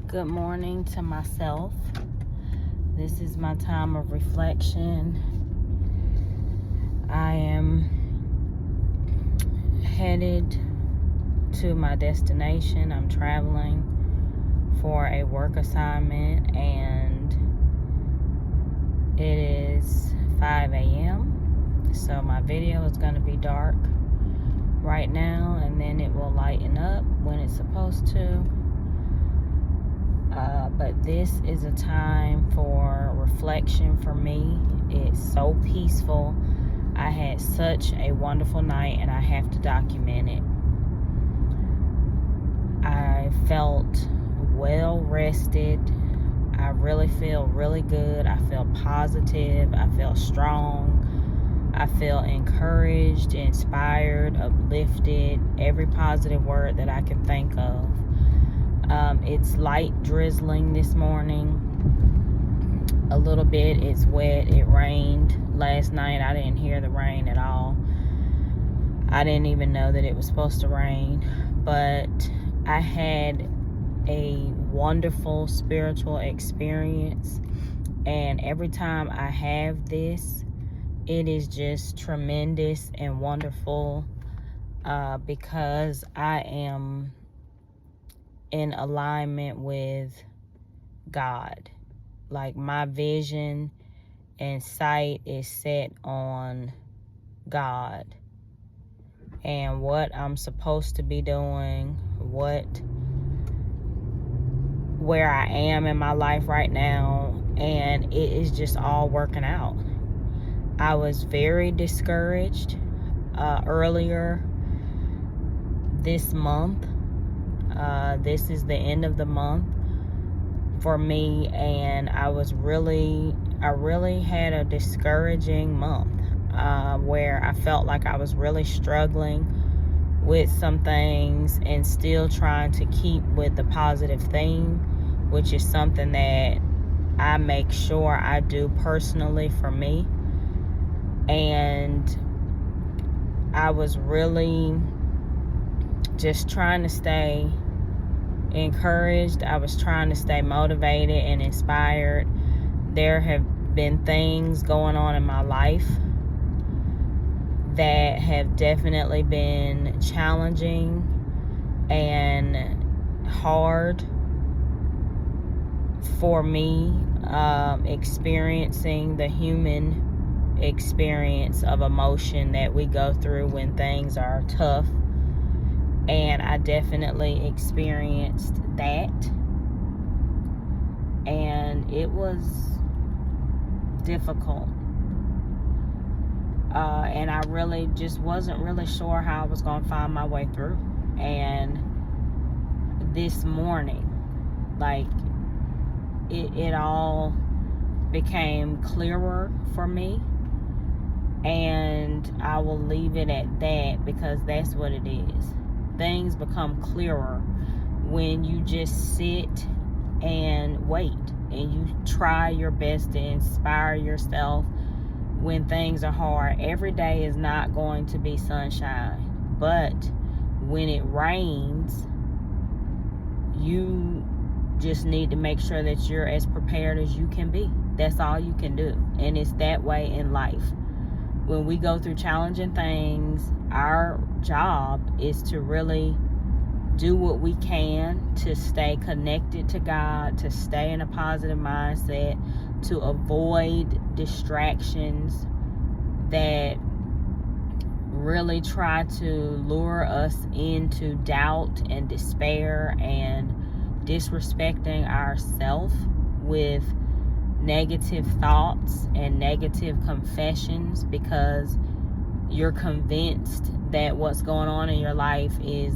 Good morning to myself. This is my time of reflection. I am headed to my destination. I'm traveling for a work assignment, and it is 5 a.m. So my video is going to be dark right now, and then it will lighten up when it's supposed to. But this is a time for reflection for me. It's so peaceful. I had such a wonderful night, and I have to document it. I felt well rested. I really feel really good. I feel positive. I feel strong. I feel encouraged, inspired, uplifted. Every positive word that I can think of. It's light drizzling this morning. A little bit. It's wet. It rained last night. I didn't hear the rain at all. I didn't even know that it was supposed to rain. But I had a wonderful spiritual experience. And every time I have this, it is just tremendous and wonderful because I am in alignment with God. Like, my vision and sight is set on God and what I'm supposed to be doing, where I am in my life right now, and it is just all working out. I was very discouraged earlier this month. This is the end of the month for me, and I really had a discouraging month where I felt like I was really struggling with some things and still trying to keep with the positive theme, which is something that I make sure I do personally for me. And I was really just trying to stay encouraged. I was trying to stay motivated and inspired. There have been things going on in my life that have definitely been challenging and hard for me, experiencing the human experience of emotion that we go through when things are tough. And I definitely experienced that. And it was difficult. And I really just wasn't really sure how I was going to find my way through. And this morning, like, it all became clearer for me. And I will leave it at that, because that's what it is. Things become clearer when you just sit and wait and you try your best to inspire yourself when things are hard. Every day is not going to be sunshine, but when it rains, you just need to make sure that you're as prepared as you can be. That's all you can do. And it's that way in life. When we go through challenging things, our job is to really do what we can to stay connected to God, to stay in a positive mindset, to avoid distractions that really try to lure us into doubt and despair and disrespecting ourselves with negative thoughts and negative confessions, because you're convinced that what's going on in your life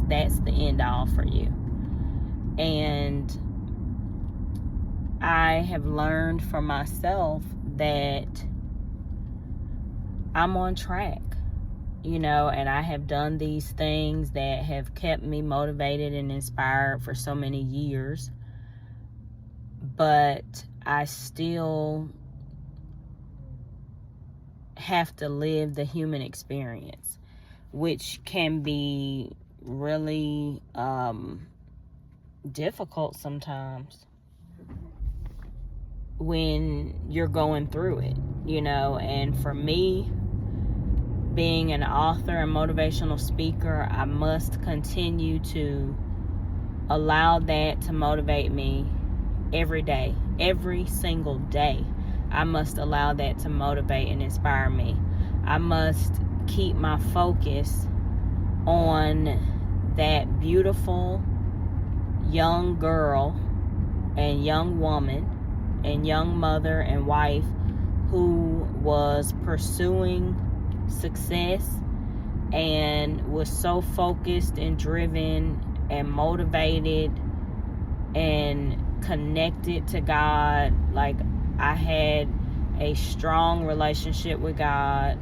that's the end all for you. And I have learned for myself that I'm on track, and I have done these things that have kept me motivated and inspired for so many years. But I still have to live the human experience, which can be really difficult sometimes when you're going through it, and for me, being an author and motivational speaker, I must continue to allow that to motivate me every day, every single day. I must allow that to motivate and inspire me. I must keep my focus on that beautiful young girl and young woman and young mother and wife who was pursuing success and was so focused and driven and motivated and connected to God. Like, I had a strong relationship with God.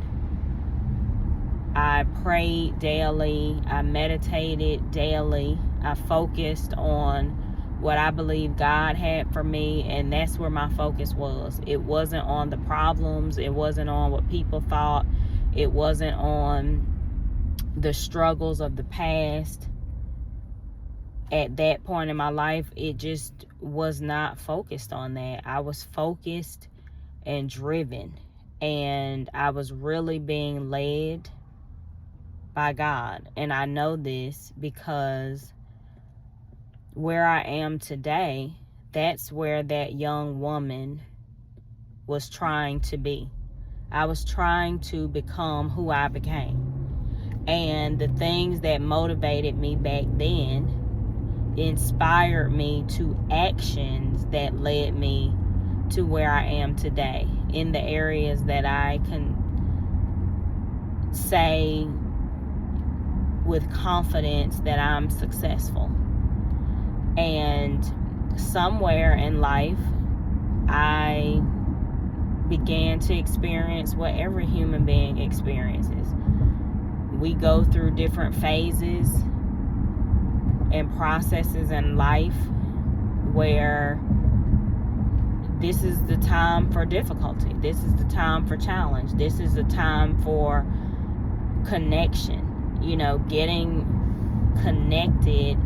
I prayed daily. I meditated daily. I focused on what I believe God had for me, and that's where my focus was. It wasn't on the problems. It wasn't on what people thought. It wasn't on the struggles of the past. At that point in my life, it just was not focused on that. I was focused and driven, and I was really being led by God. And I know this because where I am today, that's where that young woman was trying to be. I was trying to become who I became. And the things that motivated me back then inspired me to actions that led me to where I am today, in the areas that I can say with confidence that I'm successful. And somewhere in life, I began to experience what every human being experiences. We go through different phases and processes in life where this is the time for difficulty. This is the time for challenge. This is the time for connection, getting connected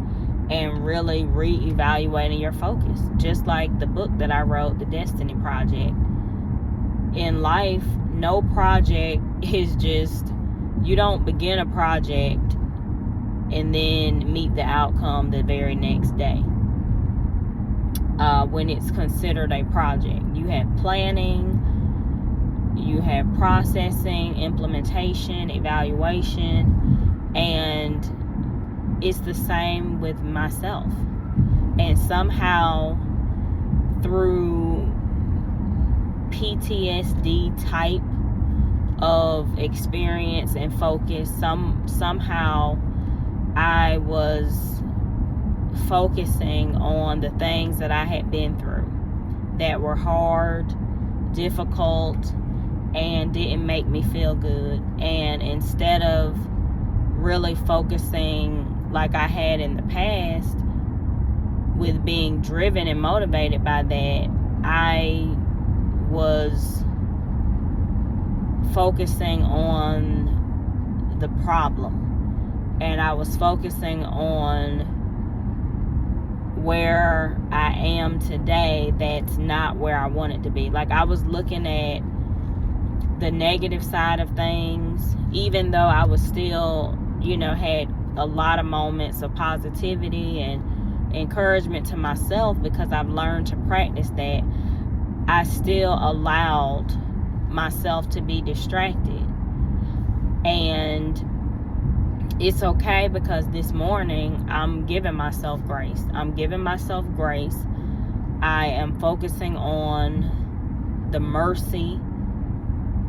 and really reevaluating your focus. Just like the book that I wrote, The Destiny Project. In life, no project is just, you don't begin a project and then meet the outcome the very next day. When it's considered a project, you have planning, you have processing, implementation, evaluation, and it's the same with myself. And somehow, through PTSD type of experience and focus, somehow I was focusing on the things that I had been through that were hard, difficult, and didn't make me feel good. And instead of really focusing like I had in the past with being driven and motivated by that, I was focusing on the problem, and I was focusing on where I am today that's not where I wanted to be. Like, I was looking at the negative side of things, even though I was still, had a lot of moments of positivity and encouragement to myself, because I've learned to practice that. I still allowed myself to be distracted. And it's okay, because this morning I'm giving myself grace. I am focusing on the mercy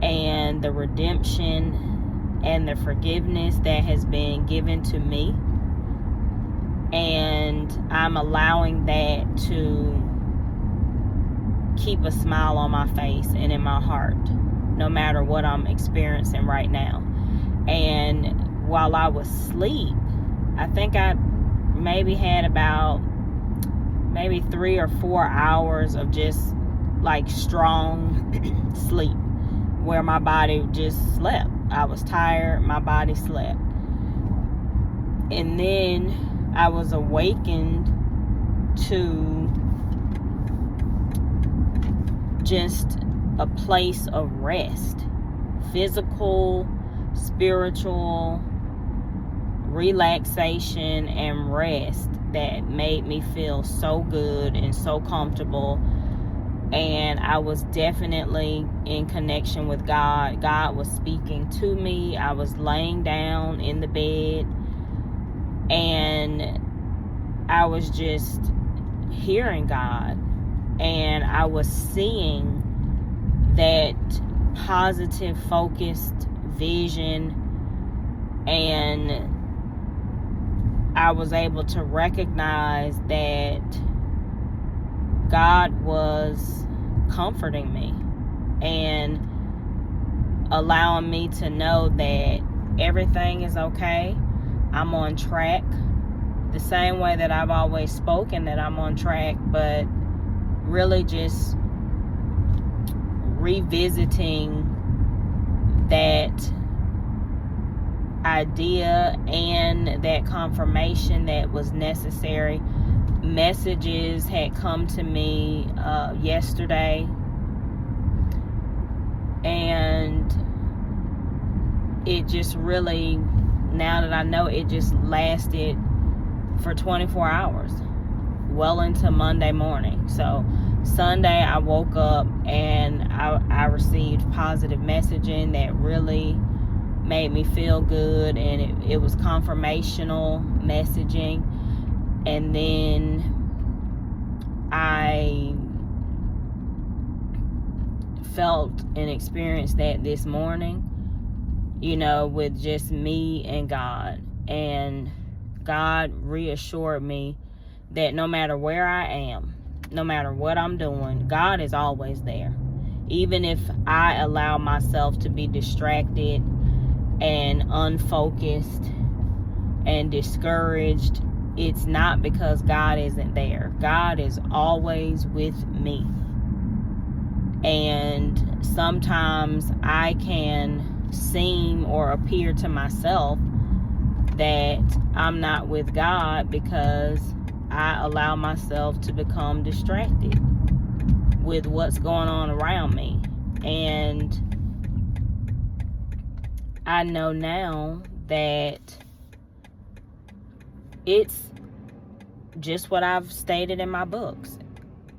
and the redemption and the forgiveness that has been given to me. And I'm allowing that to keep a smile on my face and in my heart, no matter what I'm experiencing right now. And while I was asleep, I think I maybe had about 3 or 4 hours of just like strong sleep, where my body just slept. I was tired, my body slept. And then I was awakened to just a place of rest, physical, spiritual, relaxation, and rest that made me feel so good and so comfortable. And I was definitely in connection with God. God was speaking to me. I was laying down in the bed and I was just hearing God, and I was seeing that positive, focused vision, and I was able to recognize that God was comforting me and allowing me to know that everything is okay. I'm on track, the same way that I've always spoken that I'm on track, but really just revisiting that idea and that confirmation that was necessary. Messages had come to me yesterday, and it just really, now that I know, it just lasted for 24 hours, well into Monday morning. So Sunday I woke up and I received positive messaging that really made me feel good, and it was confirmational messaging. And then I felt and experienced that this morning, with just me and God. And God reassured me that no matter where I am, no matter what I'm doing, God is always there. Even if I allow myself to be distracted and unfocused and discouraged, it's not because God isn't there. God is always with me. And sometimes I can seem or appear to myself that I'm not with God because I allow myself to become distracted with what's going on around me. And I know now that it's just what I've stated in my books.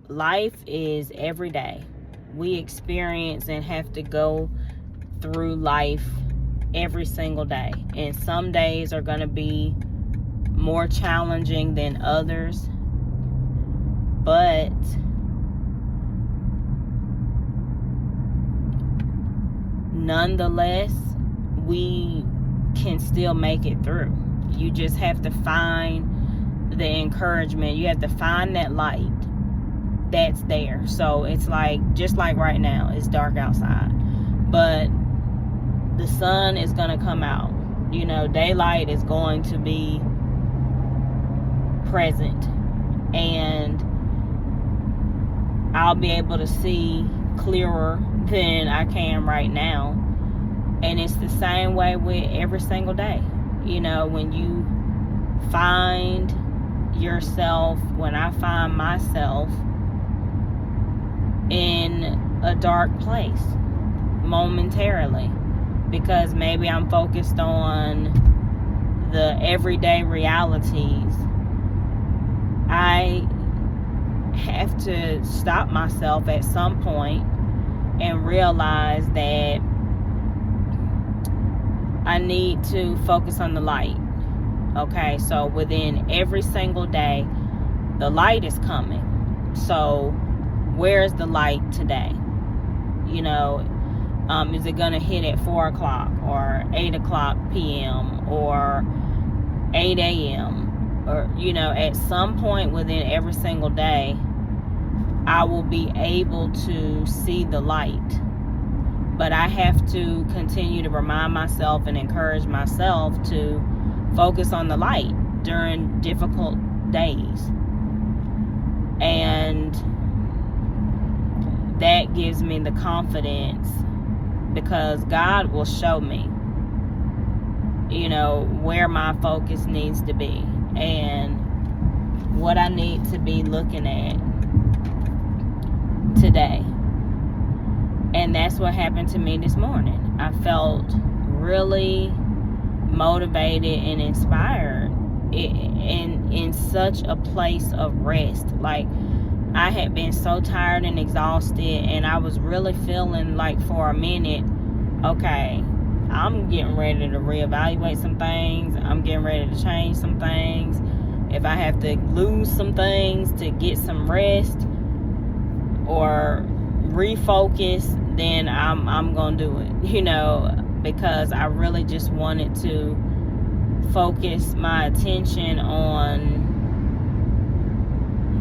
Life is every day. We experience and have to go through life every single day. And some days are going to be more challenging than others. But nonetheless, we can still make it through. You just have to find the encouragement. You have to find that light that's there. So it's like, just like right now, it's dark outside, but the sun is going to come out. Daylight is going to be present, and I'll be able to see clearer than I can right now. And it's the same way with every single day. When you find yourself, when I find myself in a dark place momentarily, because maybe I'm focused on the everyday realities, I have to stop myself at some point and realize that I need to focus on the light. Okay, so within every single day, the light is coming. So where's the light today? Is it going to hit at 4 o'clock or 8 o'clock p.m. or 8 a.m.? Or, at some point within every single day, I will be able to see the light. But I have to continue to remind myself and encourage myself to focus on the light during difficult days. And that gives me the confidence, because God will show me, where my focus needs to be. And what I need to be looking at today. And that's what happened to me this morning. I felt really motivated and inspired in such a place of rest. Like, I had been so tired and exhausted, and I was really feeling like for a minute, okay, I'm getting ready to reevaluate some things. I'm getting ready to change some things. If I have to lose some things to get some rest or refocus, then I'm gonna do it, because I really just wanted to focus my attention on,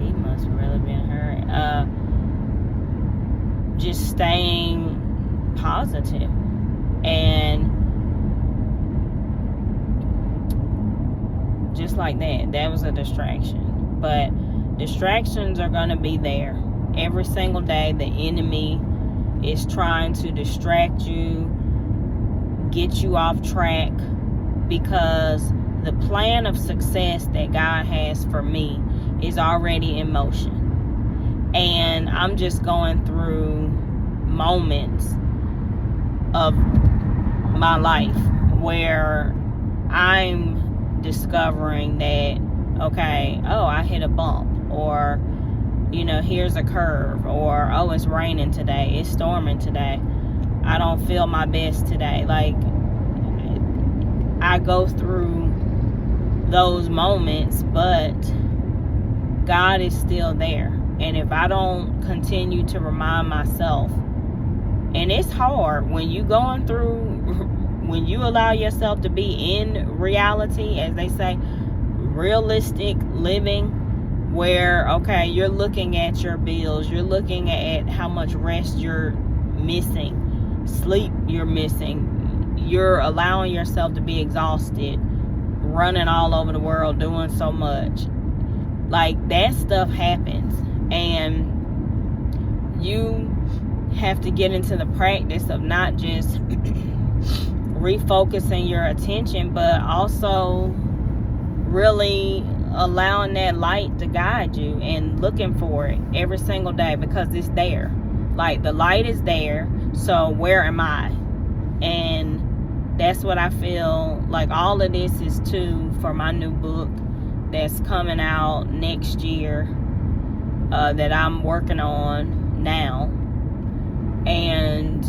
he must really been hurt, just staying positive. And just like that was a distraction. But distractions are gonna be there every single day. The enemy is trying to distract you, get you off track, because the plan of success that God has for me is already in motion. And I'm just going through moments of my life where I'm discovering that, okay, I hit a bump, or here's a curve, or it's raining today, it's storming today, I don't feel my best today. Like, I go through those moments, but God is still there. And if I don't continue to remind myself, and it's hard when you going through, when you allow yourself to be in reality, as they say, realistic living, where, okay, you're looking at your bills, you're looking at how much rest you're missing, sleep you're missing, you're allowing yourself to be exhausted, running all over the world, doing so much. Like, that stuff happens, and you have to get into the practice of not just refocusing your attention, but also really allowing that light to guide you and looking for it every single day, because it's there. Like, the light is there, so where am I? And that's what I feel like all of this is for my new book that's coming out next year, that I'm working on now. And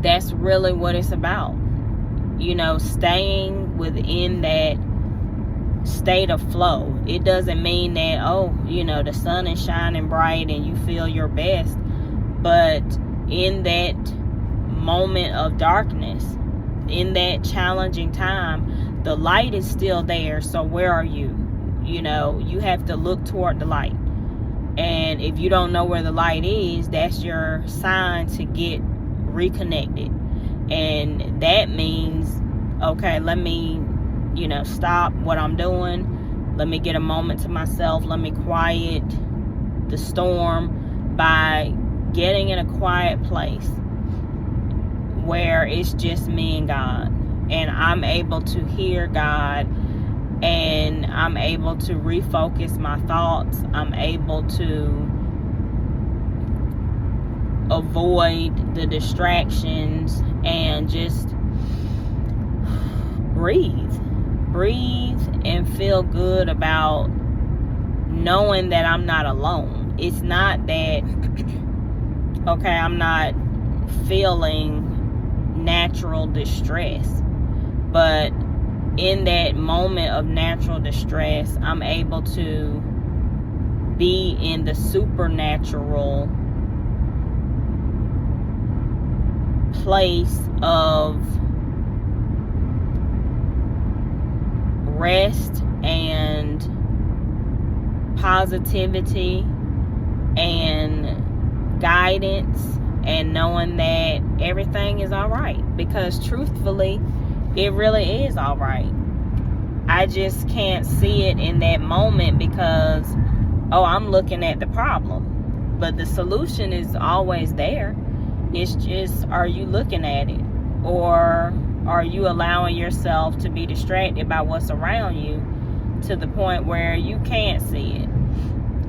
that's really what it's about. Staying within that state of flow. It doesn't mean that, the sun is shining bright and you feel your best, but in that moment of darkness, in that challenging time, the light is still there. So where are you? You have to look toward the light. And if you don't know where the light is, that's your sign to get reconnected. And that means, okay, let me, stop what I'm doing. Let me get a moment to myself. Let me quiet the storm by getting in a quiet place where it's just me and God. And I'm able to hear God, and I'm able to refocus my thoughts. I'm able to avoid the distractions and just breathe and feel good about knowing that I'm not alone. It's not that, okay, I'm not feeling natural distress, but in that moment of natural distress, I'm able to be in the supernatural place of rest and positivity and guidance, and knowing that everything is all right, because truthfully, it really is all right. I just can't see it in that moment because, I'm looking at the problem, but the solution is always there. It's just, are you looking at it, or are you allowing yourself to be distracted by what's around you to the point where you can't see it.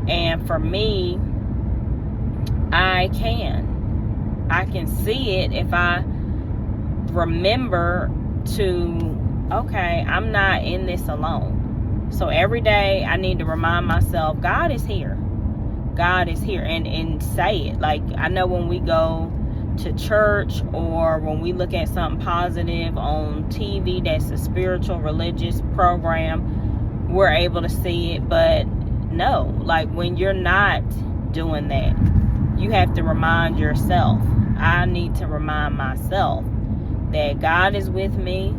And for me, I can see it if I remember to, okay, I'm not in this alone. So every day I need to remind myself, God is here. God is here, and say it. Like, I know when we go to church or when we look at something positive on TV that's a spiritual religious program, we're able to see it. But no, like, when you're not doing that, you have to remind yourself. I need to remind myself that God is with me.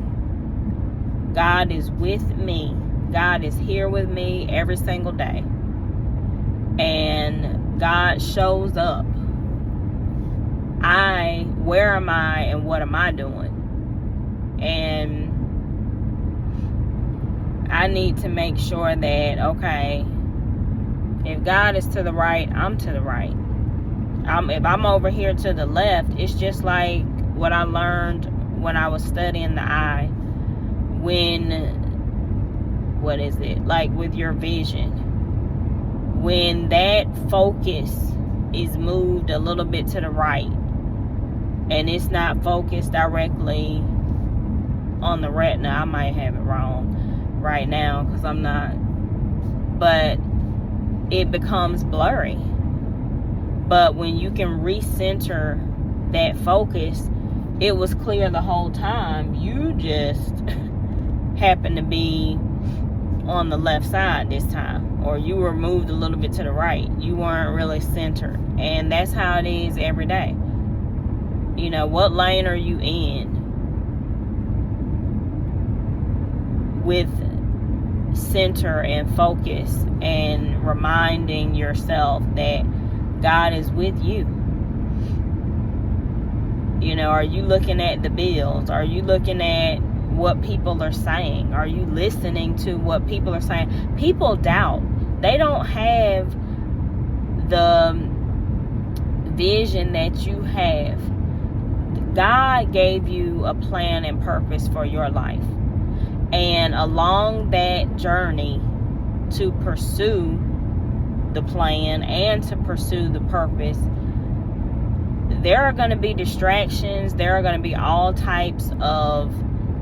God is with me. God is here with me every single day. And God shows up. Where am I and what am I doing? And I need to make sure that, okay, if God is to the right, I'm to the right. If I'm over here to the left, it's just like what I learned when I was studying the eye. Like with your vision. When that focus is moved a little bit to the right, and it's not focused directly on the retina. I might have it wrong right now because I'm not. But it becomes blurry. But when you can recenter that focus, it was clear the whole time. You just happened to be on the left side this time, or you were moved a little bit to the right. You weren't really centered. And that's how it is every day. You know, what lane are you in with center and focus and reminding yourself that God is with you? You know, are you looking at the bills? Are you looking at what people are saying? Are you listening to what people are saying? People doubt. They don't have the vision that you have. God gave you a plan and purpose for your life. And along that journey to pursue the plan and to pursue the purpose, there are going to be distractions. There are going to be all types of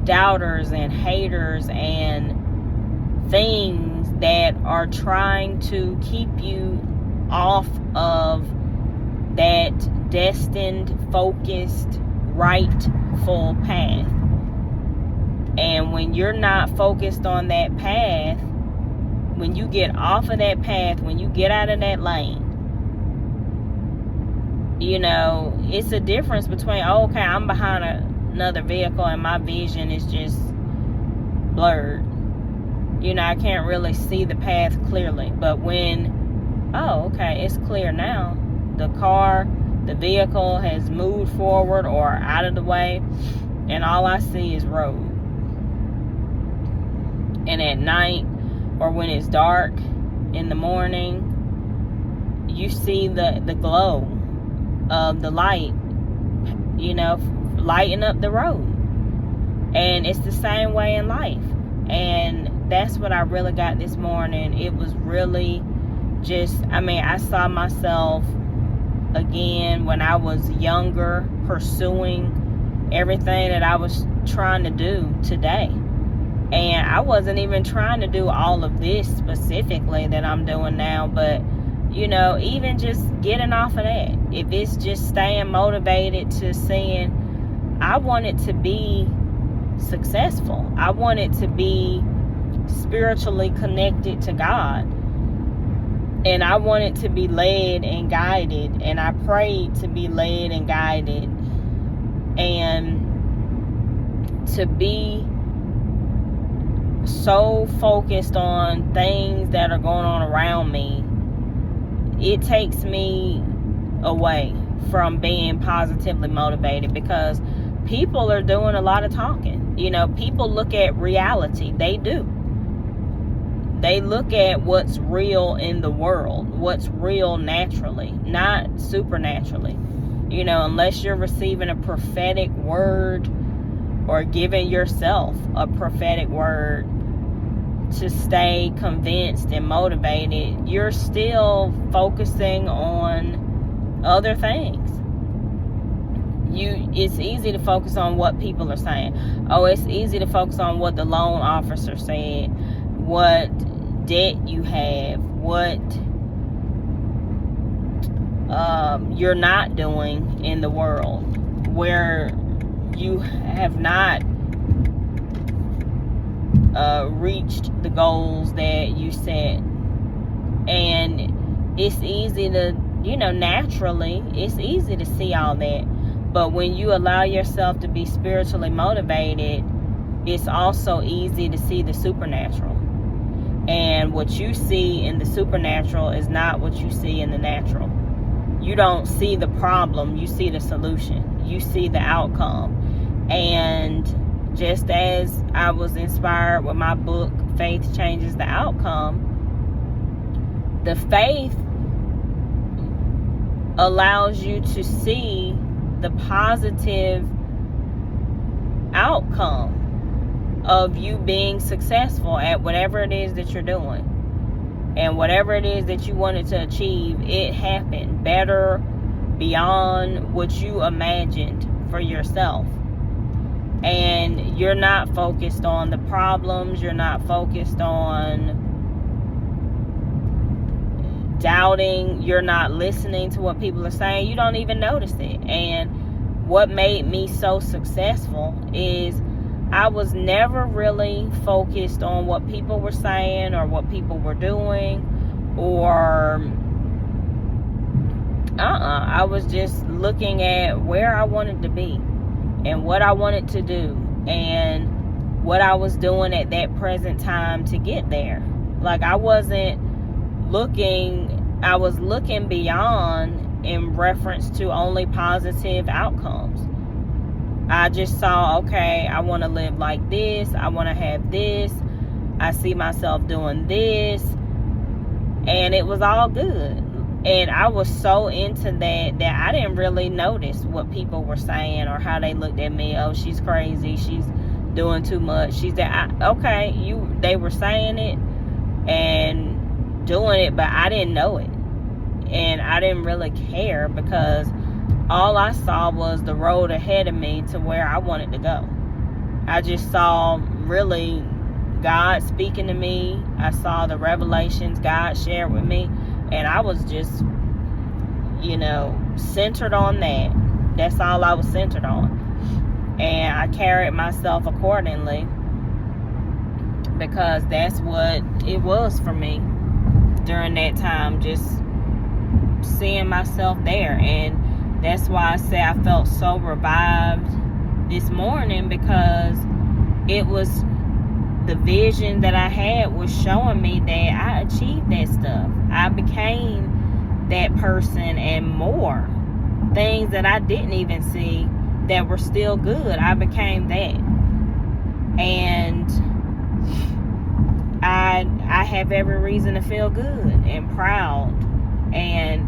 doubters and haters and things that are trying to keep you off of that destined, focused, rightful path. And when you're not focused on that path, when you get off of that path, when you get out of that lane, you know, it's a difference between, oh, okay, I'm behind another vehicle and my vision is just blurred. You know, I can't really see the path clearly. But when, oh, okay, it's clear now. The vehicle has moved forward or out of the way, and all I see is road. And at night, or when it's dark in the morning, you see the glow of the light, you know, lighting up the road. And it's the same way in life. And that's what I really got this morning. It was really just, I saw myself again when I was younger, pursuing everything that I was trying to do today. And I wasn't even trying to do all of this specifically that I'm doing now, but you know, even just getting off of that, if it's just staying motivated to saying, I want it to be successful. I want it to be spiritually connected to God. And I want it to be led and guided. And I prayed to be led and guided. And to be so focused on things that are going on around me, it takes me away from being positively motivated, because people are doing a lot of talking. You know, people look at reality. They do. They look at what's real in the world, what's real naturally, not supernaturally. You know, unless you're receiving a prophetic word or giving yourself a prophetic word, to stay convinced and motivated, you're still focusing on other things. It's easy to focus on what people are saying. Oh, it's easy to focus on what the loan officer said, what debt you have, what you're not doing in the world, where you have not reached the goals that you set. And it's easy to, naturally, it's easy to see all that. But when you allow yourself to be spiritually motivated, it's also easy to see the supernatural. And what you see in the supernatural is not what you see in the natural. You don't see the problem, you see the solution. You see the outcome. And just as I was inspired with my book, Faith Changes the Outcome, the faith allows you to see the positive outcome of you being successful at whatever it is that you're doing. And whatever it is that you wanted to achieve, it happened better, beyond what you imagined for yourself. And you're not focused on the problems. You're not focused on doubting. You're not listening to what people are saying. You don't even notice it. And what made me so successful is I was never really focused on what people were saying or what people were doing, or I was just looking at where I wanted to be and what I wanted to do and what I was doing at that present time to get there. Like, I was looking beyond in reference to only positive outcomes. I just saw, okay, I want to live like this. I want to have this. I see myself doing this. And it was all good. And I was so into that I didn't really notice what people were saying or how they looked at me. Oh, she's crazy. She's doing too much. She's that. Okay, they were saying it and doing it, but I didn't know it. And I didn't really care, because all I saw was the road ahead of me to where I wanted to go. I just saw really God speaking to me. I saw the revelations God shared with me. And I was just, centered on that. That's all I was centered on. And I carried myself accordingly, because that's what it was for me during that time. Just seeing myself there. And that's why I say I felt so revived this morning, because it was the vision that I had was showing me that I achieved that stuff. I became that person and more. Things that I didn't even see that were still good, I became that. And I have every reason to feel good and proud, and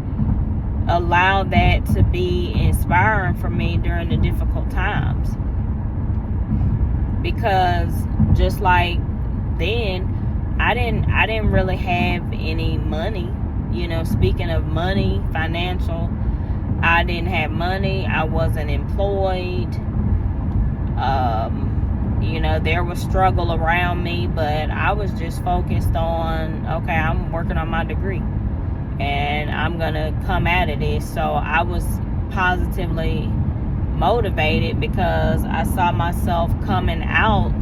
allow that to be inspiring for me during the difficult times. Because just like then, I didn't really have any money. Speaking of money, financial, I didn't have money. I wasn't employed. There was struggle around me, but I was just focused on, okay, I'm working on my degree and I'm gonna come out of this. So I was positively motivated because I saw myself coming out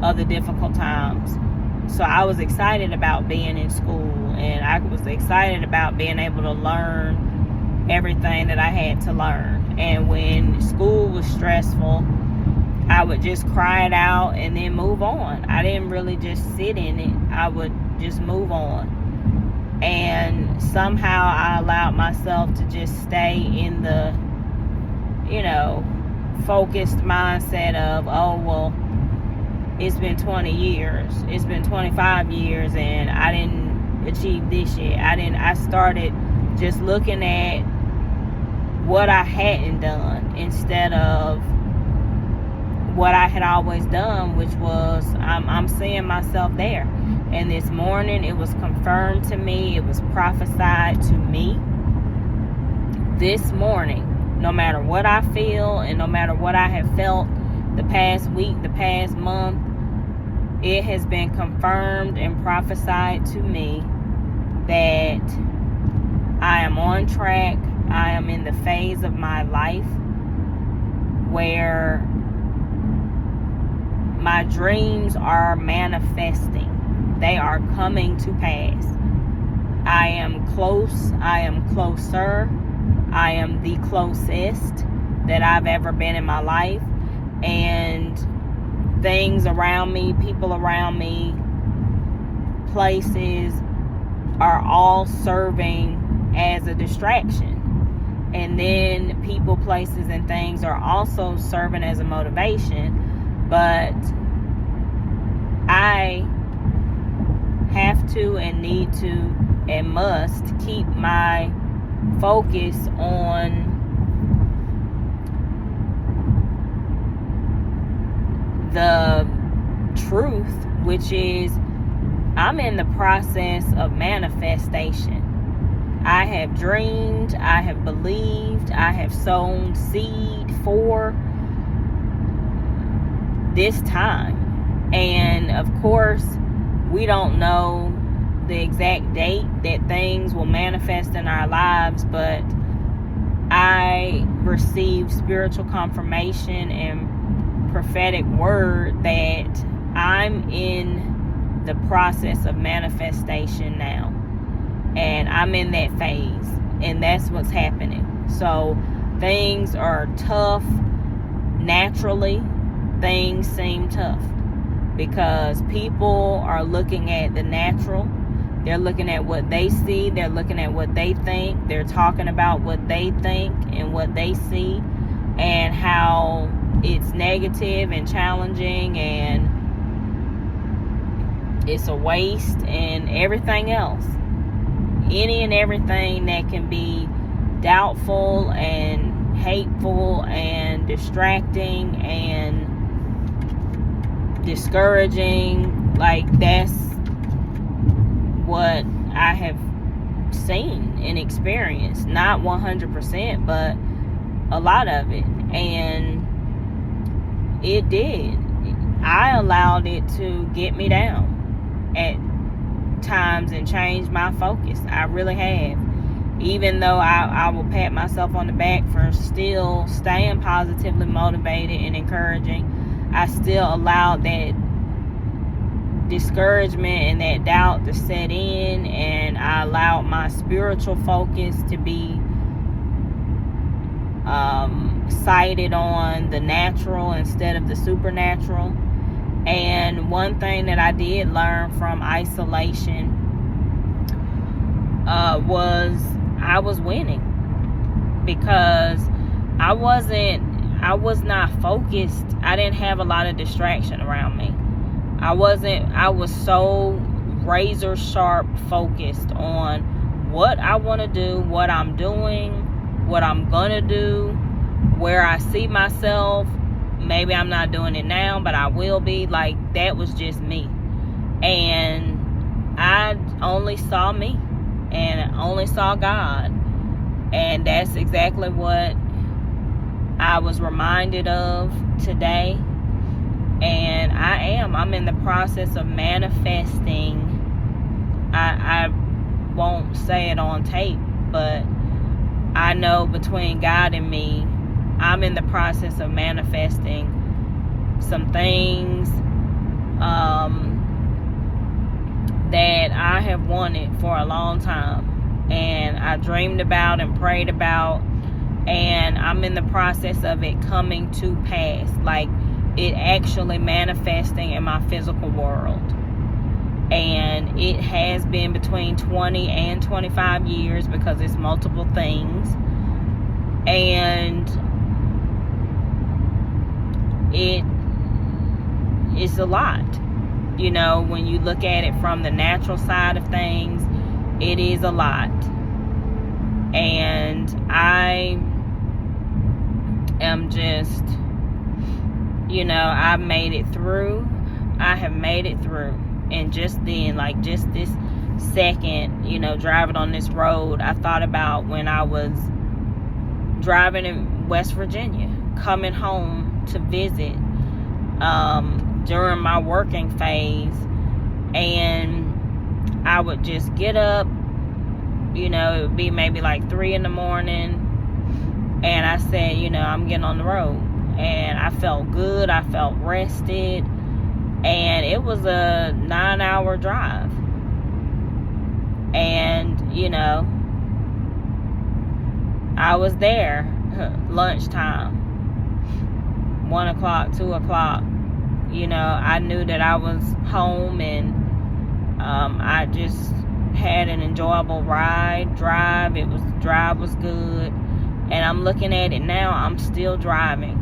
of the difficult times. So I was excited about being in school, and I was excited about being able to learn everything that I had to learn. And when school was stressful, I would just cry it out and then move on. I didn't really just sit in it. I would just move on. And somehow I allowed myself to just stay in the, focused mindset of, oh, well, it's been 20 years. It's been 25 years and I didn't achieve this yet. I started just looking at what I hadn't done instead of what I had always done, which was I'm seeing myself there. And this morning it was confirmed to me, it was prophesied to me this morning. No matter what I feel and no matter what I have felt the past week, the past month, it has been confirmed and prophesied to me that I am on track. I am in the phase of my life where my dreams are manifesting. They are coming to pass. I am close. I am closer. I am the closest that I've ever been in my life. And things around me, people around me, places are all serving as a distraction. And then people, places, and things are also serving as a motivation. But I have to and need to and must keep my focus on the truth, which is I'm in the process of manifestation. I have dreamed, I have believed, I have sown seed for this time. And of course, we don't know the exact date that things will manifest in our lives, but I received spiritual confirmation and prophetic word that I'm in the process of manifestation now. And I'm in that phase, and that's what's happening. So things are tough naturally. Things seem tough because people are looking at the natural. They're looking at what they see. They're looking at what they think. They're talking about what they think and what they see and how it's negative and challenging and it's a waste and everything else. Any and everything that can be doubtful and hateful and distracting and discouraging, like that's what I have seen and experienced. Not 100%, but a lot of it. And it did. I allowed it to get me down at times and change my focus. I really have. Even though I will pat myself on the back for still staying positively motivated and encouraging, I still allowed that discouragement and that doubt to set in, and I allowed my spiritual focus to be sighted on the natural instead of the supernatural. And one thing that I did learn from isolation was I was winning because I was not focused. I didn't have a lot of distraction around me. I was so razor sharp focused on what I want to do, what I'm doing, what I'm gonna do, where I see myself. Maybe I'm not doing it now, but I will be. Like, that was just me. And I only saw me and only saw God. And that's exactly what I was reminded of today. And I'm in the process of manifesting. I won't say it on tape, but I know between God and me, I'm in the process of manifesting some things that I have wanted for a long time. And I dreamed about and prayed about. And I'm in the process of it coming to pass. Like, it actually manifesting in my physical world. And it has been between 20 and 25 years because it's multiple things. And it is a lot. You know, when you look at it from the natural side of things, it is a lot. And I am just, you know, I've made it through. I have made it through. And just then, like just this second, driving on this road, I thought about when I was driving in West Virginia, coming home to visit during my working phase. And I would just get up, it would be maybe like 3 a.m. and I said, I'm getting on the road. And I felt good, I felt rested, and it was a 9-hour drive. And I was there lunchtime, 1 o'clock, 2 o'clock. I knew that I was home, and I just had an enjoyable drive. The drive was good, and I'm looking at it now, I'm still driving.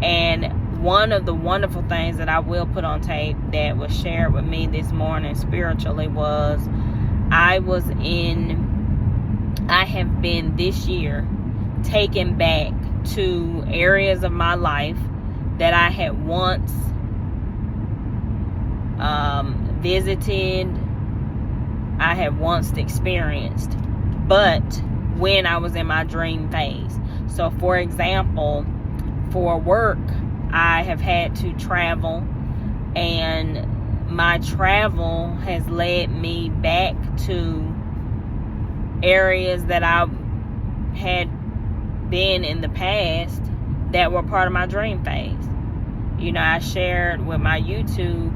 And one of the wonderful things that I will put on tape that was shared with me this morning spiritually was I have been this year taken back to areas of my life that I had once visited, I had once experienced, but when I was in my dream phase. So for example, for work, I have had to travel, and my travel has led me back to areas that I had been in the past that were part of my dream phase. I shared with my YouTube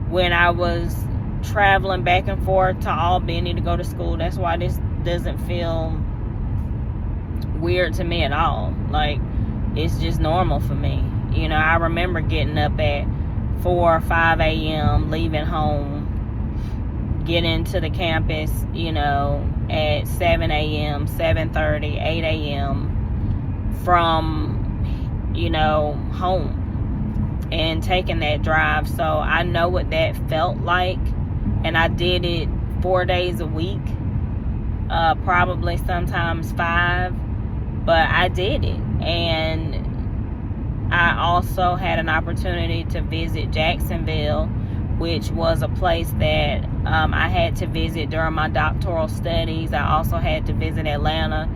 when I was traveling back and forth to Albany to go to school. That's why this doesn't feel weird to me at all. Like, it's just normal for me. I remember getting up at 4 or 5 a.m., leaving home, getting to the campus, at 7 a.m., 7:30, 8 a.m. from, home, and taking that drive. So I know what that felt like, and I did it 4 days a week, probably sometimes 5, but I did it. And I also had an opportunity to visit Jacksonville, which was a place that I had to visit during my doctoral studies. I also had to visit Atlanta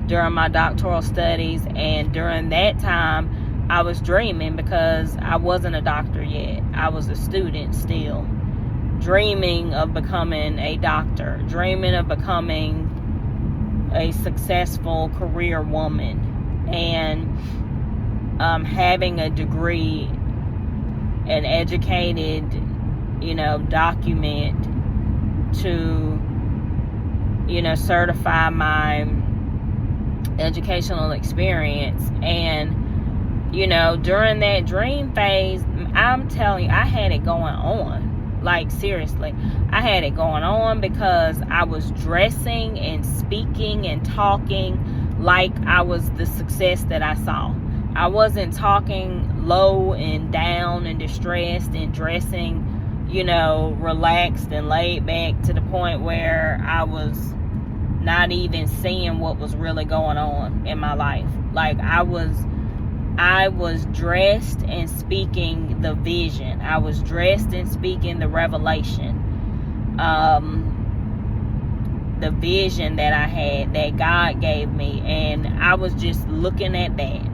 during my doctoral studies, and during that time I was dreaming, because I wasn't a doctor yet. I was a student still, dreaming of becoming a doctor, dreaming of becoming a successful career woman, and having a degree, an educated, document to, certify my educational experience. And, during that dream phase, I'm telling you, I had it going on. Like, seriously, I had it going on, because I was dressing and speaking and talking like I was the success that I saw. I wasn't talking low and down and distressed and dressing, relaxed and laid back to the point where I was not even seeing what was really going on in my life. Like, I was dressed and speaking the vision. I was dressed and speaking the revelation. The vision that I had, that God gave me. And I was just looking at that.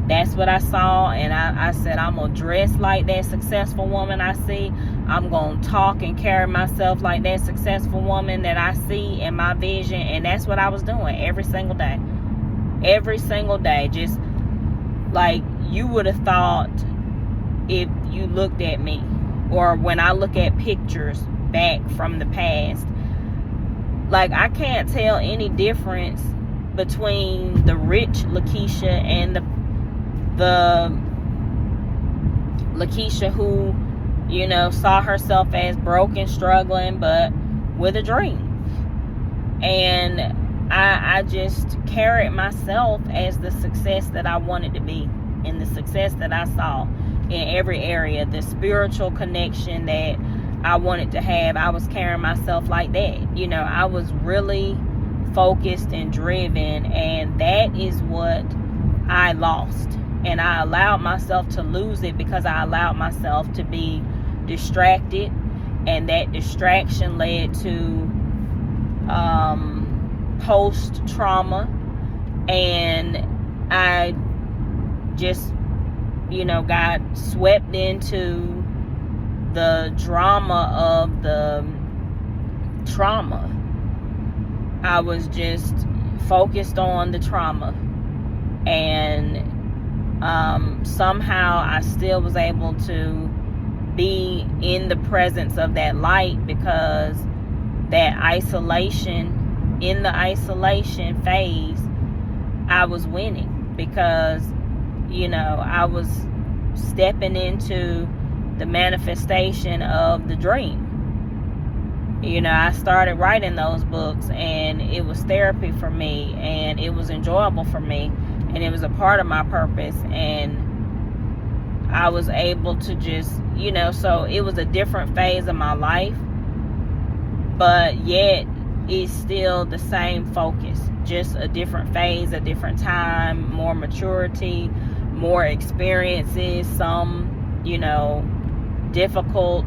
That's what I saw, and I said, I'm going to dress like that successful woman I see. I'm going to talk and carry myself like that successful woman that I see in my vision. And that's what I was doing every single day. Every single day. Just like you would have thought if you looked at me, or when I look at pictures back from the past. Like, I can't tell any difference between the rich Lakeisha and the Lakeisha who, saw herself as broke and struggling, but with a dream. And I just carried myself as the success that I wanted to be, and the success that I saw in every area, the spiritual connection that I wanted to have. I was carrying myself like that. I was really focused and driven, and that is what I lost. And I allowed myself to lose it, because I allowed myself to be distracted, and that distraction led to post-trauma, and I just, got swept into the drama of the trauma. I was just focused on the trauma, and somehow I still was able to be in the presence of that light, because that isolation, in the isolation phase, I was winning, because I was stepping into the manifestation of the dream. I started writing those books, and it was therapy for me, and it was enjoyable for me, and it was a part of my purpose, and I was able to just, so it was a different phase of my life, but yet it's still the same focus, just a different phase, a different time, more maturity, more experiences, some, difficult,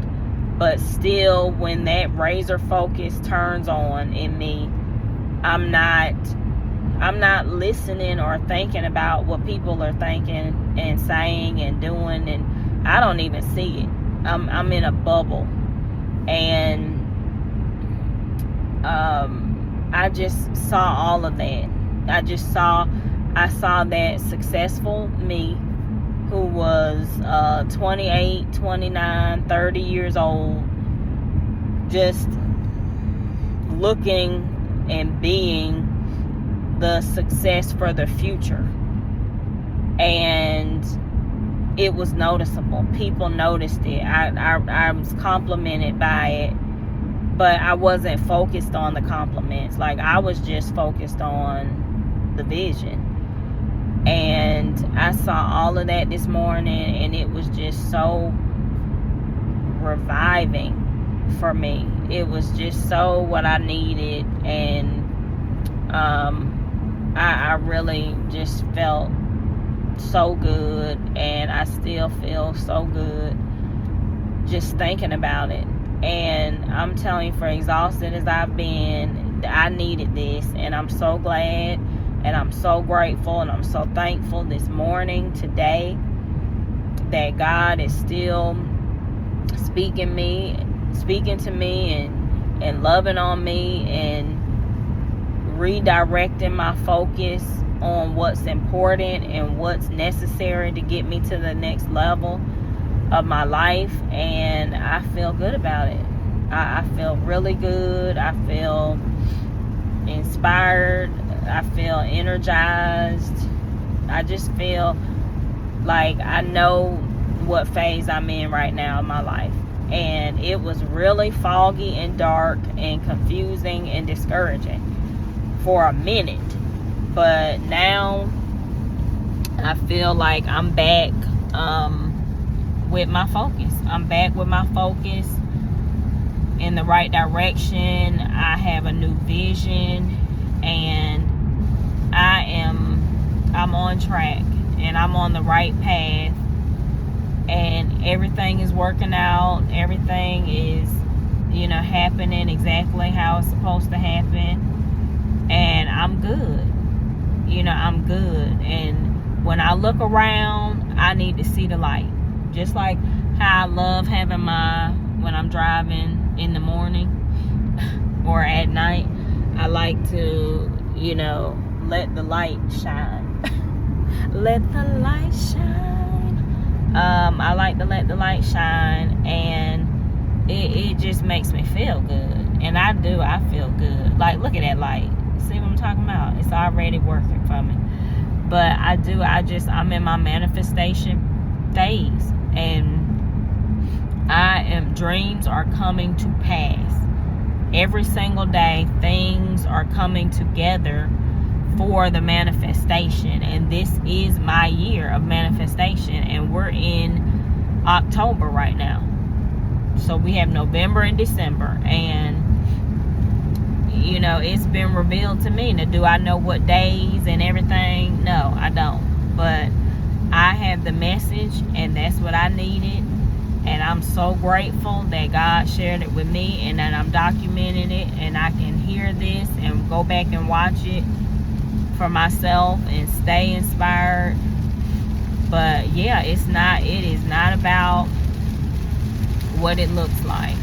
but still, when that razor focus turns on in me, I'm not listening or thinking about what people are thinking and saying and doing, and I don't even see it. I'm in a bubble, and I just saw all of that. I saw that successful me, who was 28, 29, 30 years old, just looking and being the success for the future. And it was noticeable. People noticed it. I was complimented by it, but I wasn't focused on the compliments. Like, I was just focused on the vision. And I saw all of that this morning, and it was just so reviving for me. It was just so what I needed, and I really just felt so good, and I still feel so good just thinking about it. And I'm telling you, for exhausted as I've been, I needed this, and I'm so glad, and I'm so grateful, and I'm so thankful this morning, today, that God is still speaking to me and loving on me, and redirecting my focus on what's important and what's necessary to get me to the next level of my life. And I feel good about it. I feel really good. I feel inspired. I feel energized. I just feel like I know what phase I'm in right now in my life. And it was really foggy and dark and confusing and discouraging for a minute. But now I feel like I'm back with my focus. I'm back with my focus in the right direction. I have a new vision, and I'm on track, and I'm on the right path, and everything is working out. Everything is, happening exactly how it's supposed to happen, and I'm good. I'm good. And when I look around, I need to see the light. Just like how I love having when I'm driving in the morning or at night, I like to, let the light shine. Let the light shine. I like to let the light shine, and it just makes me feel good. And I feel good. Like, look at that light. See what I'm talking about? It's already working for me. But I'm in my manifestation phase, and dreams are coming to pass. Every single day, things are coming together for the manifestation, and this is my year of manifestation, and we're in October right now. So we have November and December, and it's been revealed to me. Now, do I know what days and everything? No, I don't. But I have the message, and that's what I needed. And I'm so grateful that God shared it with me and that I'm documenting it, and I can hear this and go back and watch it for myself and stay inspired. But yeah, it is not about what it looks like.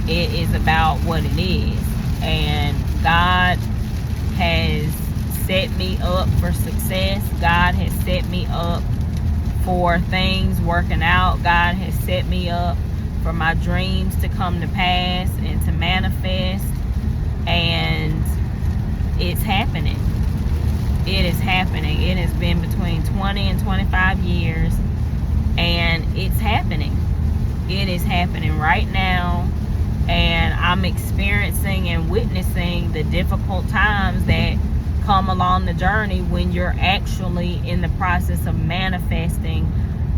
It is about what it is. And God has set me up for success. God has set me up for things working out. God has set me up for my dreams to come to pass and to manifest. And it's happening. It is happening. It has been between 20 and 25 years, and it's happening. It is happening right now, and I'm experiencing and witnessing the difficult times that come along the journey when you're actually in the process of manifesting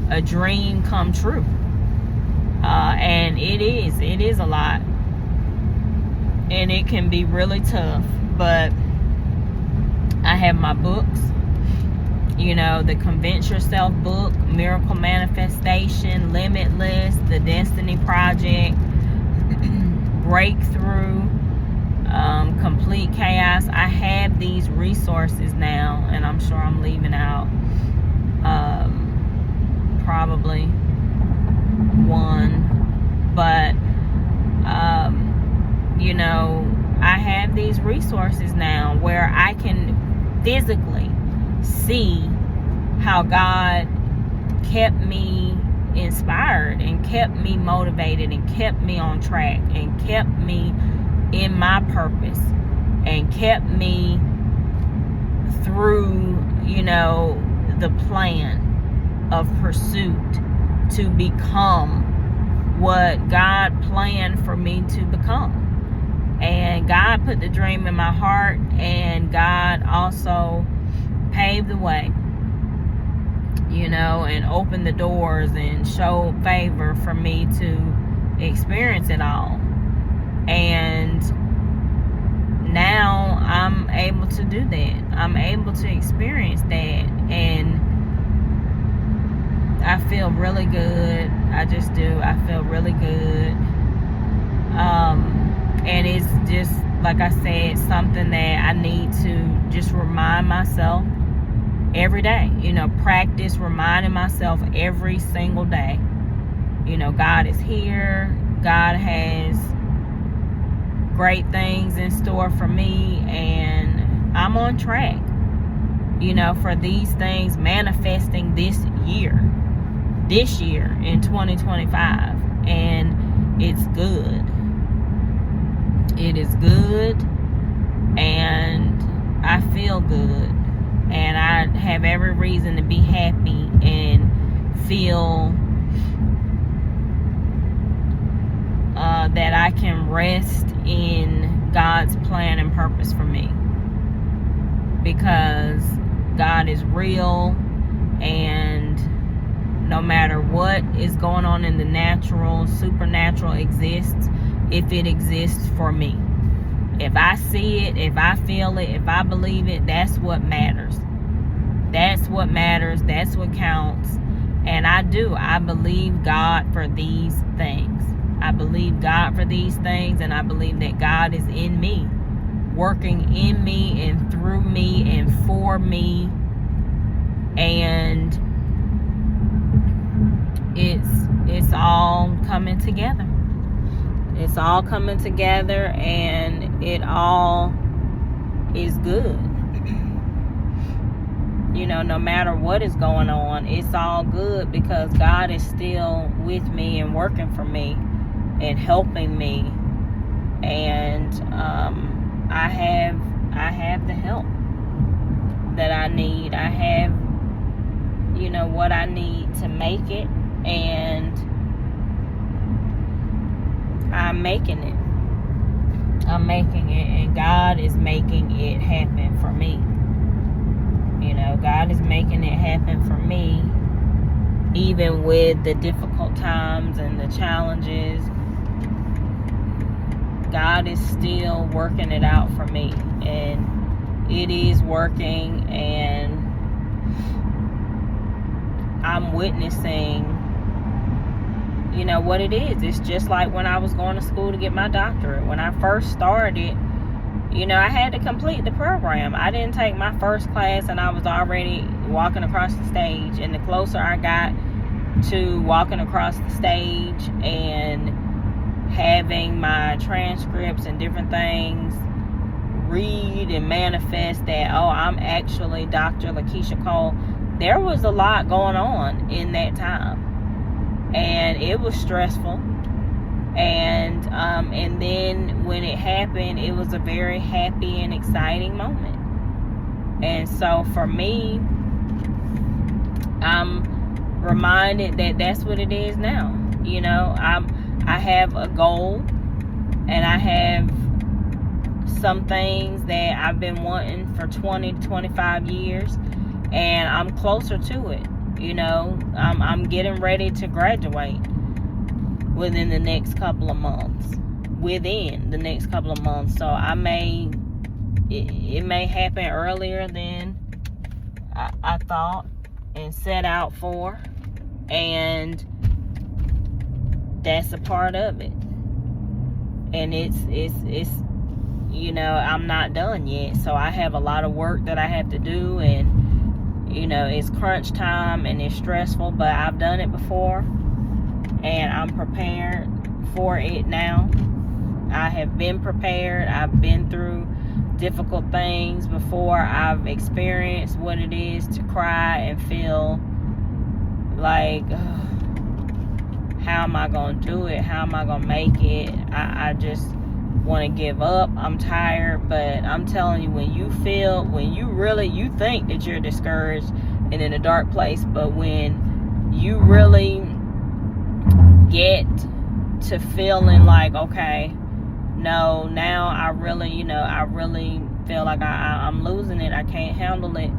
a dream come true. And it is a lot, and it can be really tough. But I have my books, the Convince Yourself book, Miracle Manifestation, Limitless, The Destiny Project, Breakthrough, Complete Chaos. I have these resources now, and I'm sure I'm leaving out probably one, but I have these resources now where I can physically see how God kept me inspired and kept me motivated and kept me on track and kept me in my purpose and kept me through, the plan of pursuit to become what God planned for me to become. And God put the dream in my heart, and God also paved the way, and opened the doors and showed favor for me to experience it all. And now I'm able to do that. I'm able to experience that, and I feel really good. I just do. I feel really good. And it's just, like I said, something that I need to just remind myself every day. Practice reminding myself every single day. God is here. God has great things in store for me, and I'm on track, for these things manifesting this year in 2025. And it's good. It is good, and I feel good, and I have every reason to be happy and feel that I can rest in God's plan and purpose for me, because God is real, and no matter what is going on in the natural, supernatural exists if it exists for me. If I see it, if I feel it, if I believe it, that's what matters. That's what matters. That's what counts. And I believe God for these things. I believe God for these things, and I believe that God is in me, working in me and through me and for me. And it's all coming together. It's all coming together, and it all is good. No matter what is going on, it's all good, because God is still with me and working for me and helping me. And I have the help that I need. I have what I need to make it, and I'm making it. And God is making it happen for me. God is making it happen for me, even with the difficult times and the challenges. God is still working it out for me, and it is working, and I'm witnessing you know, what it is. It's just like when I was going to school to get my doctorate. When I first started, you know, I had to complete the program. I didn't take my first class and I was already walking across the stage. And the closer I got to walking across the stage and having my transcripts and different things read and manifest that, oh, I'm actually Dr. Lakeisha Cole, there was a lot going on in that time. And it was stressful. And then when it happened, it was a very happy and exciting moment. And so for me, I'm reminded that that's what it is now. You know, I have a goal, and I have some things that I've been wanting for 20 to 25 years, and I'm closer to it. You know, I'm getting ready to graduate within the next couple of months. So it may happen earlier than I thought and set out for, and that's a part of it. And it's you know, I'm not done yet, so I have a lot of work that I have to do, and you know, it's crunch time and it's stressful, but I've done it before and I'm prepared for it now. I have been prepared. I've been through difficult things before. I've experienced what it is to cry and feel like, how am I going to do it? How am I going to make it? I just want to give up. I'm tired. But I'm telling you, when you think that you're discouraged and in a dark place, but when you really get to feeling like, okay, no, now I really feel like I'm losing it. I can't handle it.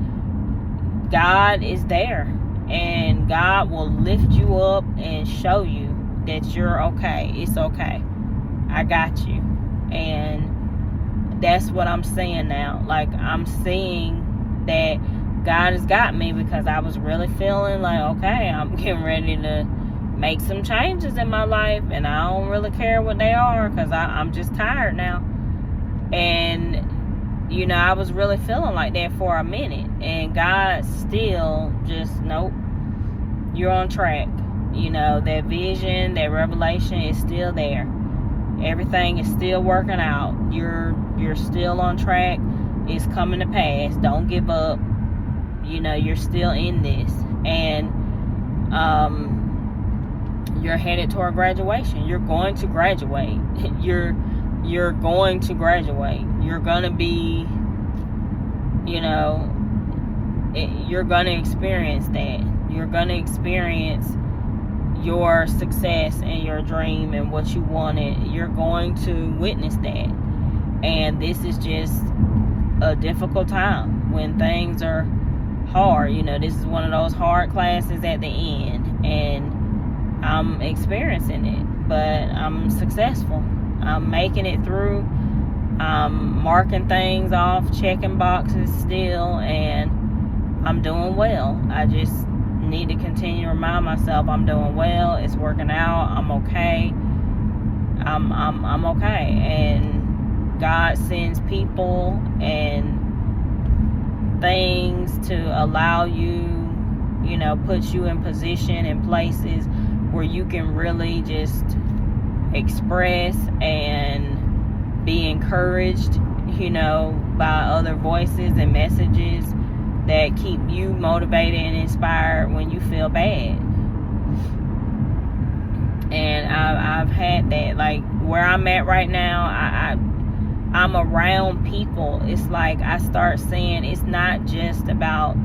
God is there, and God will lift you up and show you that you're okay. It's okay. I got you. And that's what I'm seeing now. Like, I'm seeing that God has got me, because I was really feeling like, okay, I'm getting ready to make some changes in my life, and I don't really care what they are, because I'm just tired now. And you know, I was really feeling like that for a minute, and God still just, nope, you're on track. You know, that vision, that revelation is still there. Everything is still working out. You're still on track. It's coming to pass. Don't give up. You know, you're still in this. And you're headed toward graduation. You're going to graduate. You're going to graduate. You're going to be, you know, you're going to experience that. You're going to experience your success and your dream and what you wanted. You're going to witness that. And this is just a difficult time when things are hard. You know, this is one of those hard classes at the end, and I'm experiencing it, but I'm successful. I'm making it through. I'm marking things off, checking boxes still, and I'm doing well. I just need to continue to remind myself I'm doing well. It's working out. I'm okay. I'm okay. And God sends people and things to allow you, you know, put you in position and places where you can really just express and be encouraged, you know, by other voices and messages that keep you motivated and inspired when you feel bad. And I've had that. Like, where I'm at right now, I'm around people. It's like I start seeing it's not just about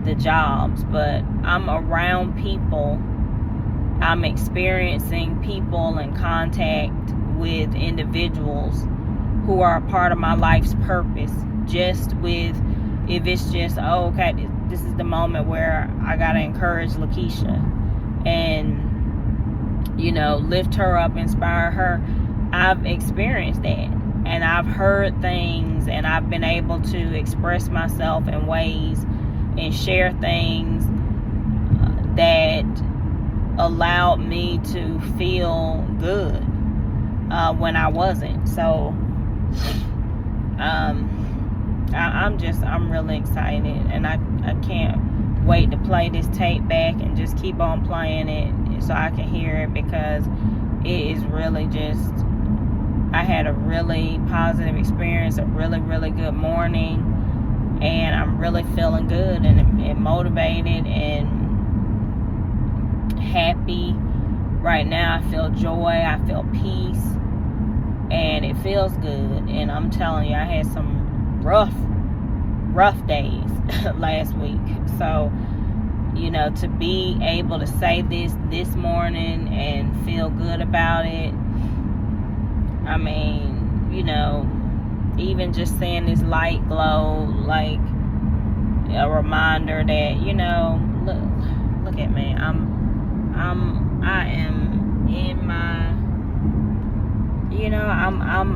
the jobs, but I'm around people. I'm experiencing people and contact with individuals who are a part of my life's purpose. Just with, if it's just, oh, okay, this is the moment where I gotta encourage Lakeisha and, you know, lift her up, inspire her. I've experienced that, and I've heard things, and I've been able to express myself in ways and share things that allowed me to feel good when I wasn't. So I'm really excited, and I can't wait to play this tape back and just keep on playing it so I can hear it, because it is really just, I had a really positive experience, a really, really good morning, and I'm really feeling good and motivated and happy. Right now I feel joy, I feel peace, and it feels good. And I'm telling you, I had some rough days last week. So, to be able to say this morning and feel good about it, I mean, even just seeing this light glow, like a reminder that, look at me. I am in my,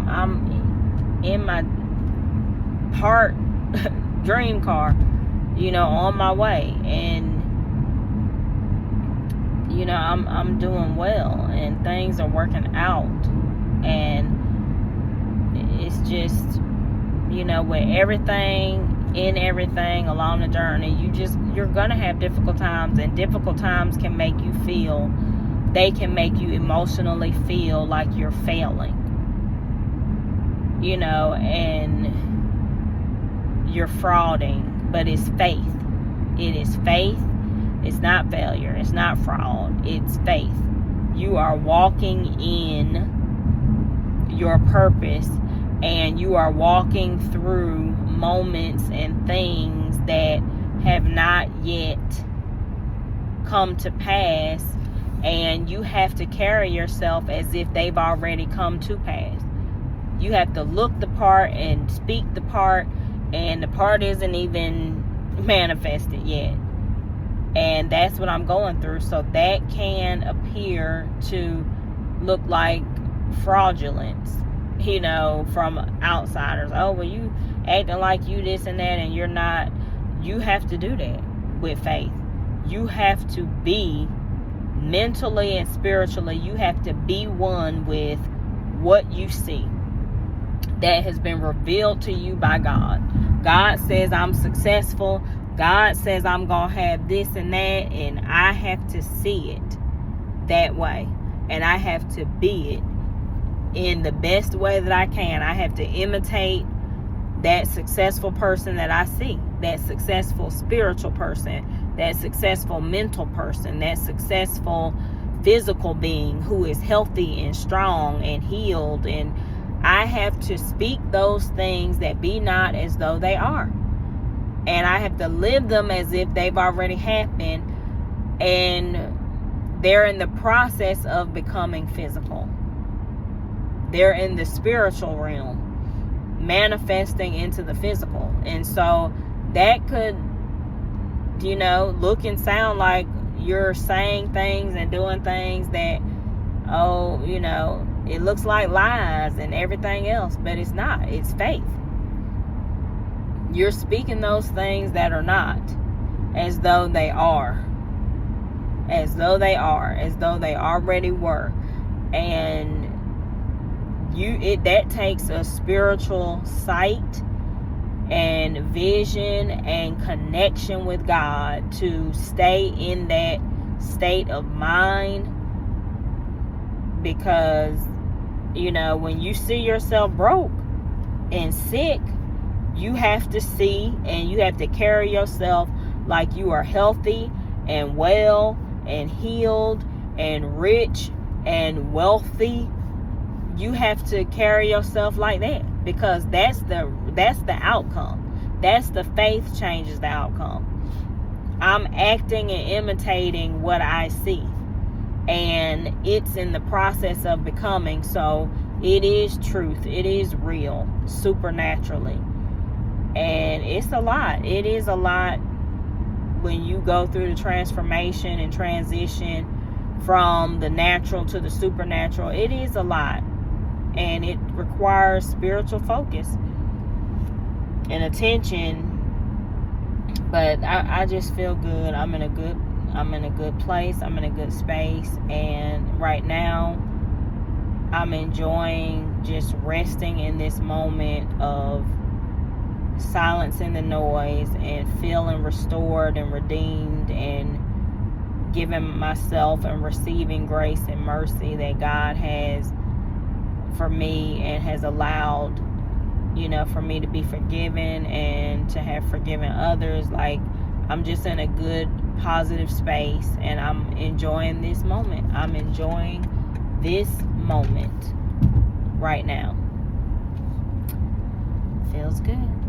I'm in my heart dream car, on my way, and I'm doing well, and things are working out, and it's just, with everything along the journey, you're gonna have difficult times, and difficult times can make you emotionally feel like you're failing, and you're frauding. But it's faith. It is faith. It's not failure. It's not fraud. It's faith. You are walking in your purpose, and you are walking through moments and things that have not yet come to pass, and you have to carry yourself as if they've already come to pass. You have to look the part and speak the part, and the part isn't even manifested yet. And that's what I'm going through. So that can appear to look like fraudulence, from outsiders. Oh, well, you acting like you this and that, and you're not. You have to do that with faith. You have to be mentally and spiritually, you have to be one with what you see that has been revealed to you by God. God says I'm successful. God says I'm going to have this and that, and I have to see it that way. And I have to be it in the best way that I can. I have to imitate that successful person that I see, that successful spiritual person, that successful mental person, that successful physical being who is healthy and strong and healed. And I have to speak those things that be not as though they are. And I have to live them as if they've already happened. And they're in the process of becoming physical. They're in the spiritual realm, manifesting into the physical. And so that could, look and sound like you're saying things and doing things that, it looks like lies and everything else, but it's not. It's faith. You're speaking those things that are not as though they are. As though they are. As though they already were. And that takes a spiritual sight and vision and connection with God to stay in that state of mind. Because, when you see yourself broke and sick, you have to see and you have to carry yourself like you are healthy and well and healed and rich and wealthy. You have to carry yourself like that, because that's the outcome. That's the faith changes the outcome. I'm acting and imitating what I see, and it's in the process of becoming. So it is truth. It is real, supernaturally. And it's a lot. It is a lot when you go through the transformation and transition from the natural to the supernatural. It is a lot. And it requires spiritual focus and attention. But I just feel good. I'm in a good I'm in a good place. I'm in a good space. And right now, I'm enjoying just resting in this moment of silencing the noise and feeling restored and redeemed and giving myself and receiving grace and mercy that God has for me and has allowed, for me to be forgiven and to have forgiven others. Like, I'm just in a good, positive space, and I'm enjoying this moment. I'm enjoying this moment right now. Feels good.